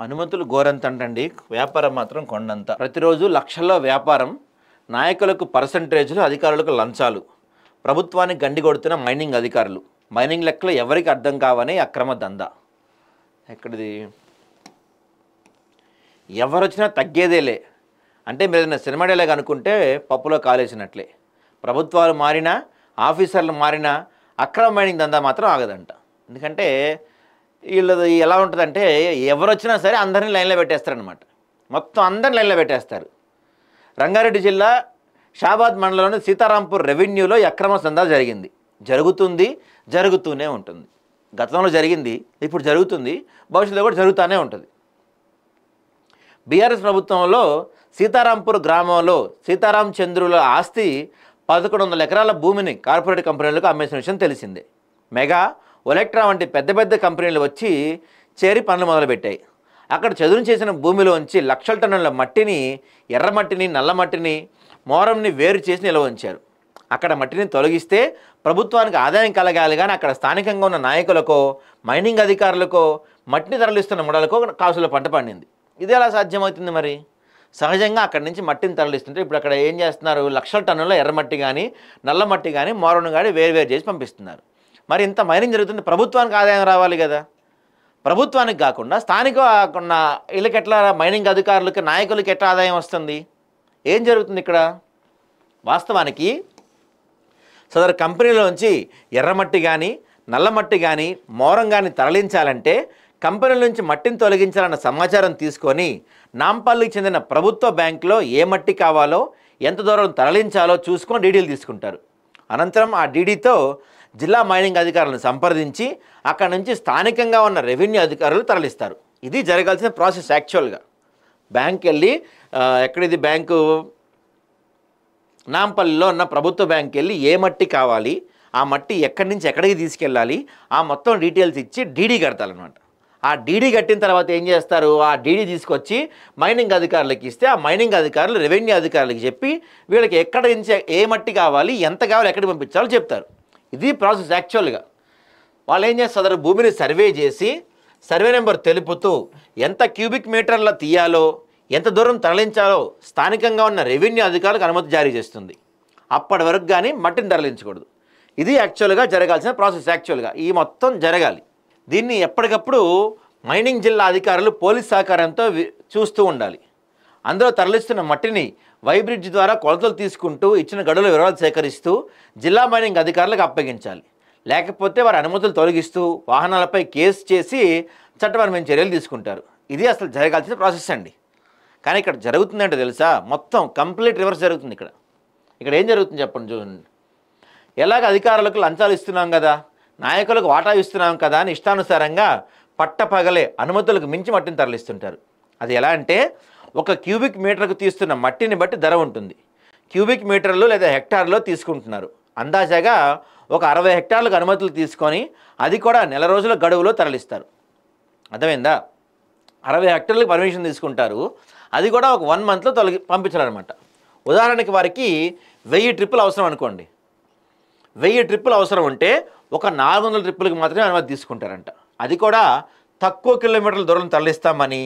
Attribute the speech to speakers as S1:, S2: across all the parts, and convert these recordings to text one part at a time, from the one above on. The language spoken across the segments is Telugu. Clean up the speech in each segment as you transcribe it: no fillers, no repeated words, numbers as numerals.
S1: అనుమతులు గోరంతంటండి, వ్యాపారం మాత్రం కొండంత. ప్రతిరోజు లక్షల్లో వ్యాపారం, నాయకులకు పర్సంటేజ్లు, అధికారులకు లంచాలు, ప్రభుత్వానికి గండి కొడుతున్న మైనింగ్ అధికారులు. మైనింగ్ లెక్కలు ఎవరికి అర్థం కావని అక్రమ దందా. ఎక్కడిది? ఎవరొచ్చినా తగ్గేదేలే అంటే మీరు ఏదైనా సినిమా డైలాగ్ అనుకుంటే పప్పులో కాలేసినట్లే. ప్రభుత్వాలు మారినా, ఆఫీసర్లు మారినా అక్రమ మైనింగ్ దందా మాత్రం ఆగదంట. ఎందుకంటే వీళ్ళది ఎలా ఉంటుందంటే ఎవరొచ్చినా సరే అందరినీ లైన్లో పెట్టేస్తారనమాట. మొత్తం అందరిని లైన్లో పెట్టేస్తారు. రంగారెడ్డి జిల్లా షాబాద్ మండలంలోని సీతారాంపూర్ రెవెన్యూలో అక్రమ దందా జరుగుతూనే ఉంటుంది. గతంలో జరిగింది, ఇప్పుడు జరుగుతుంది, భవిష్యత్తులో కూడా జరుగుతూనే ఉంటుంది. బీఆర్ఎస్ ప్రభుత్వంలో సీతారాంపూర్ గ్రామంలో సీతారాం చంద్రుల ఆస్తి 1100 ఎకరాల భూమిని కార్పొరేట్ కంపెనీలకు అమ్మేసిన విషయం తెలిసిందే. మెగా, ఒలెక్ట్రా వంటి పెద్ద పెద్ద కంపెనీలు వచ్చి చేరి పనులు మొదలుపెట్టాయి. అక్కడ చదును చేసిన భూమిలోంచి లక్షల టన్నుల మట్టిని, ఎర్రమట్టిని, నల్లమట్టిని, మోరంని వేరు చేసి నిల్వ ఉంచారు. అక్కడ మట్టిని తొలగిస్తే ప్రభుత్వానికి ఆదాయం కలగాలి, కానీ అక్కడ స్థానికంగా ఉన్న నాయకులకో, మైనింగ్ అధికారులకో, మట్టిని తరలిస్తున్న ముడలకో కాసుల పంట పండింది. ఇది ఎలా సాధ్యమవుతుంది? మరి సహజంగా అక్కడి నుంచి మట్టిని తరలిస్తుంటే ఇప్పుడు అక్కడ ఏం చేస్తున్నారు? లక్షల టన్నుల ఎర్రమట్టి కానీ, నల్లమట్టి కానీ, మోరను కానీ వేరు చేసి పంపిస్తున్నారు. మరి ఇంత మైనింగ్ జరుగుతుంది, ప్రభుత్వానికి ఆదాయం రావాలి కదా. ప్రభుత్వానికి కాకుండా స్థానిక ఉన్న వీళ్ళకి ఎట్లా, మైనింగ్ అధికారులకి, నాయకులకి ఎట్లా ఆదాయం వస్తుంది? ఏం జరుగుతుంది ఇక్కడ? వాస్తవానికి సదరు కంపెనీలోంచి ఎర్రమట్టి కానీ, నల్లమట్టి కానీ, మోరం కానీ తరలించాలంటే కంపెనీల నుంచి మట్టిని తొలగించాలన్న సమాచారం తీసుకొని నాంపల్లికి చెందిన ప్రభుత్వ బ్యాంకులో ఏ మట్టి కావాలో, ఎంత దూరం తరలించాలో చూసుకొని డీడీలు తీసుకుంటారు. అనంతరం ఆ డీడీతో జిల్లా మైనింగ్ అధికారులను సంప్రదించి అక్కడ నుంచి స్థానికంగా ఉన్న రెవెన్యూ అధికారులు తరలిస్తారు. ఇది జరగాల్సిన ప్రాసెస్. యాక్చువల్గా బ్యాంక్ వెళ్ళి, ఎక్కడిది బ్యాంకు, నాంపల్లిలో ఉన్న ప్రభుత్వ బ్యాంక్కి వెళ్ళి ఏ మట్టి కావాలి, ఆ మట్టి ఎక్కడి నుంచి ఎక్కడికి తీసుకెళ్ళాలి, ఆ మొత్తం డీటెయిల్స్ ఇచ్చి డీడీ కడతారనమాట. ఆ డీడీ కట్టిన తర్వాత ఏం చేస్తారు? ఆ డీడీ తీసుకొచ్చి మైనింగ్ అధికారులకు ఇస్తే ఆ మైనింగ్ అధికారులు రెవెన్యూ అధికారులకు చెప్పి వీళ్ళకి ఎక్కడ నుంచి ఏ మట్టి కావాలి, ఎంత కావాలి, ఎక్కడికి పంపించాలో చెప్తారు. ఇది ప్రాసెస్. యాక్చువల్గా వాళ్ళు ఏం చేస్తారు? భూమిని సర్వే చేసి సర్వే నెంబర్ తెలుపుతూ ఎంత క్యూబిక్ మీటర్ల తీయాలో, ఎంత దూరం తరలించాలో స్థానికంగా ఉన్న రెవెన్యూ అధికారులకు అనుమతి జారీ చేస్తుంది. అప్పటి వరకు కానీ మట్టిని తరలించకూడదు. ఇది యాక్చువల్గా జరగాల్సిన ప్రాసెస్. యాక్చువల్గా ఈ మొత్తం జరగాలి. దీన్ని ఎప్పటికప్పుడు మైనింగ్ జిల్లా అధికారులు పోలీస్ సహకారంతో చూస్తూ ఉండాలి. అందులో తరలిస్తున్న మట్టిని వైబ్రిడ్జ్ ద్వారా కొలతలు తీసుకుంటూ ఇచ్చిన గడువుల వివరాలు సేకరిస్తూ జిల్లా మైనింగ్ అధికారులకు అప్పగించాలి. లేకపోతే వారి అనుమతులు తొలగిస్తూ వాహనాలపై కేసు చేసి చట్టపరమైన చర్యలు తీసుకుంటారు. ఇది అసలు జరగాల్సిన ప్రాసెస్ అండి. కానీ ఇక్కడ జరుగుతుందంటే తెలుసా? మొత్తం కంప్లీట్ రివర్స్ జరుగుతుంది. ఇక్కడ ఏం జరుగుతుంది చెప్పండి, చూడండి. ఎలాగ అధికారులకు లంచాలు ఇస్తున్నాం కదా, నాయకులకు వాటా ఇస్తున్నాం కదా అని ఇష్టానుసారంగా పట్టపగలే అనుమతులకు మించి మట్టిని తరలిస్తుంటారు. అది ఎలా అంటే, ఒక క్యూబిక్ మీటర్కు తీస్తున్న మట్టిని బట్టి ధర ఉంటుంది. క్యూబిక్ మీటర్లు లేదా హెక్టార్లో తీసుకుంటున్నారు. అందాజాగా ఒక 60 హెక్టార్లకు అనుమతులు తీసుకొని అది కూడా నెల రోజుల గడువులో తరలిస్తారు. అర్థమైందా? 60 హెక్టార్లకు పర్మిషన్ తీసుకుంటారు. అది కూడా ఒక 1 మంత్లో పంపించాలన్నమాట. ఉదాహరణకి వారికి 1000 ట్రిప్పులు అవసరం అనుకోండి. 1000 ట్రిప్పులు అవసరం ఉంటే ఒక 400 ట్రిప్పులకు మాత్రమే అనుమతి తీసుకుంటారంట. అది కూడా తక్కువ కిలోమీటర్ల దూరం తరలిస్తామని,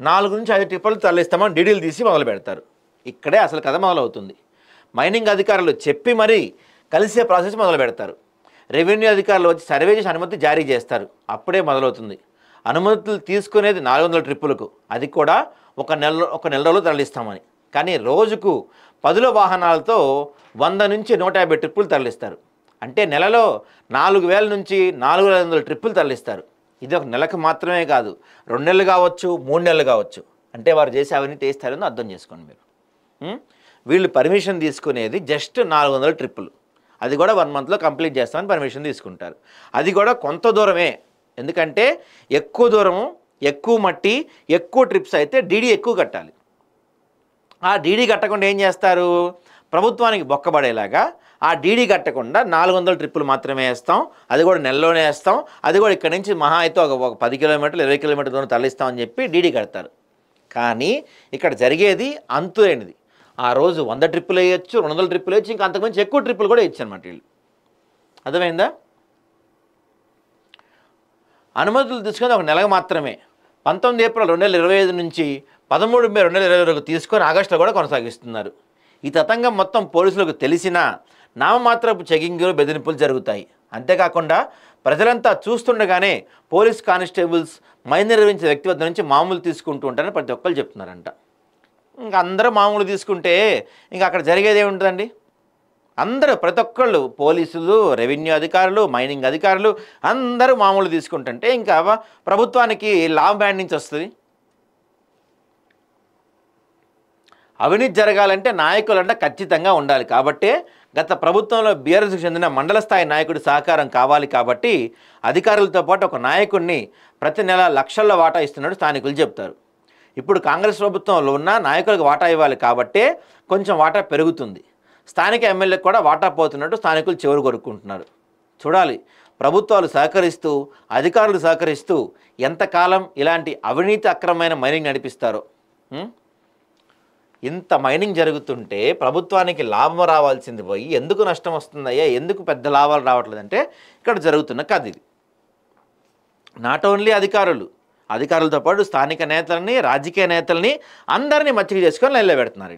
S1: 4 నుంచి 5 ట్రిప్పులు తరలిస్తామని డీడీలు తీసి మొదలు పెడతారు. ఇక్కడే అసలు కథ మొదలవుతుంది. మైనింగ్ అధికారులు చెప్పి మరీ కలిసే ప్రాసెస్ మొదలు పెడతారు. రెవెన్యూ అధికారులు వచ్చి సర్వే చేసి అనుమతి జారీ చేస్తారు. అప్పుడే మొదలవుతుంది. అనుమతులు తీసుకునేది 400 ట్రిప్పులకు, అది కూడా ఒక నెల రోజులు తరలిస్తామని. కానీ రోజుకు 10 వాహనాలతో 100 నుంచి 150 ట్రిప్పులు తరలిస్తారు. అంటే నెలలో 4000 నుంచి 4500 ట్రిప్పులు తరలిస్తారు. ఇది ఒక నెలకు మాత్రమే కాదు, 2 నెలలు కావచ్చు, 3 నెలలు కావచ్చు. అంటే వారు చేసే అవినీతి చేస్తారని అర్థం చేసుకోండి మీరు. వీళ్ళు పర్మిషన్ తీసుకునేది జస్ట్ 400 ట్రిప్పులు. అది కూడా 1 మంత్లో కంప్లీట్ చేస్తామని పర్మిషన్ తీసుకుంటారు. అది కూడా కొంత దూరమే. ఎందుకంటే ఎక్కువ దూరము, ఎక్కువ మట్టి, ఎక్కువ ట్రిప్స్ అయితే డీడీ ఎక్కువ కట్టాలి. ఆ డీడీ కట్టకుండా ఏం చేస్తారు? ప్రభుత్వానికి బొక్కబడేలాగా ఆ డీడీ కట్టకుండా 400 ట్రిప్పులు మాత్రమే వేస్తాం, అది కూడా నెలలోనే వేస్తాం, అది కూడా ఇక్కడ నుంచి మహా అయితే ఒక 10 కిలోమీటర్లు 20 కిలోమీటర్ల దూరం తరలిస్తామని చెప్పి డీడీ కడతారు. కానీ ఇక్కడ జరిగేది అంతులేనిది. ఆ రోజు 100 ట్రిప్పులు వేయచ్చు, 200 ట్రిప్పులు వేయచ్చు, ఇంకా అంతకుమించి ఎక్కువ ట్రిప్పులు కూడా వేయచ్చు అనమాట వీళ్ళు. అర్థమైందా? అనుమతులు తీసుకుని ఒక నెలకు మాత్రమే. 19 ఏప్రిల్ 2025 నుంచి 13 మే 2020 వరకు తీసుకొని ఆగస్టులో కూడా కొనసాగిస్తున్నారు. ఈ తతంగం మొత్తం పోలీసులకు తెలిసినా నామమాత్రపు చెకింగ్లు బెదిరింపులు జరుగుతాయి. అంతేకాకుండా ప్రజలంతా చూస్తుండగానే పోలీస్ కానిస్టేబుల్స్ మైన్ నిర్వహించే వ్యక్తి వద్ద నుంచి మామూలు తీసుకుంటూ ఉంటారని ప్రతి ఒక్కరు చెప్తున్నారంట. ఇంకా అందరూ మామూలు తీసుకుంటే ఇంకా అక్కడ జరిగేది ఏముంటుందండి? అందరూ ప్రతి ఒక్కళ్ళు పోలీసులు, రెవెన్యూ అధికారులు, మైనింగ్ అధికారులు అందరూ మామూలు తీసుకుంటుంటే ఇంకా ప్రభుత్వానికి లాభం బ్యాండ్ నుంచి వస్తుంది. అవినీతి జరగాలంటే నాయకులంట ఖచ్చితంగా ఉండాలి. కాబట్టే గత ప్రభుత్వంలో బీఆర్ఎస్కు చెందిన మండల స్థాయి నాయకుడి సహకారం కావాలి. కాబట్టి అధికారులతో పాటు ఒక నాయకుడిని ప్రతి నెల లక్షల్లో వాటా ఇస్తున్నట్టు స్థానికులు చెప్తారు. ఇప్పుడు కాంగ్రెస్ ప్రభుత్వంలో ఉన్న నాయకులకు వాటా ఇవ్వాలి కాబట్టే కొంచెం వాటా పెరుగుతుంది. స్థానిక ఎమ్మెల్యేలకు కూడా వాటా పోతున్నట్టు స్థానికులు చెవులు కొరుక్కుంటున్నారు. చూడాలి ప్రభుత్వాలు సహకరిస్తూ అధికారులు సహకరిస్తూ ఎంతకాలం ఇలాంటి అవినీతి అక్రమమైన మైనింగ్ నడిపిస్తారో. ఇంత మైనింగ్ జరుగుతుంటే ప్రభుత్వానికి లాభం రావాల్సింది పోయి ఎందుకు నష్టం వస్తుందయ్యా, ఎందుకు పెద్ద లాభాలు రావట్లేదంటే ఇక్కడ జరుగుతున్న కథ ఇది. నాట్ ఓన్లీ అధికారులతో పాటు స్థానిక నేతలని, రాజకీయ నేతల్ని అందరినీ మచ్చిక చేసుకొని నిలబెడుతున్నారు.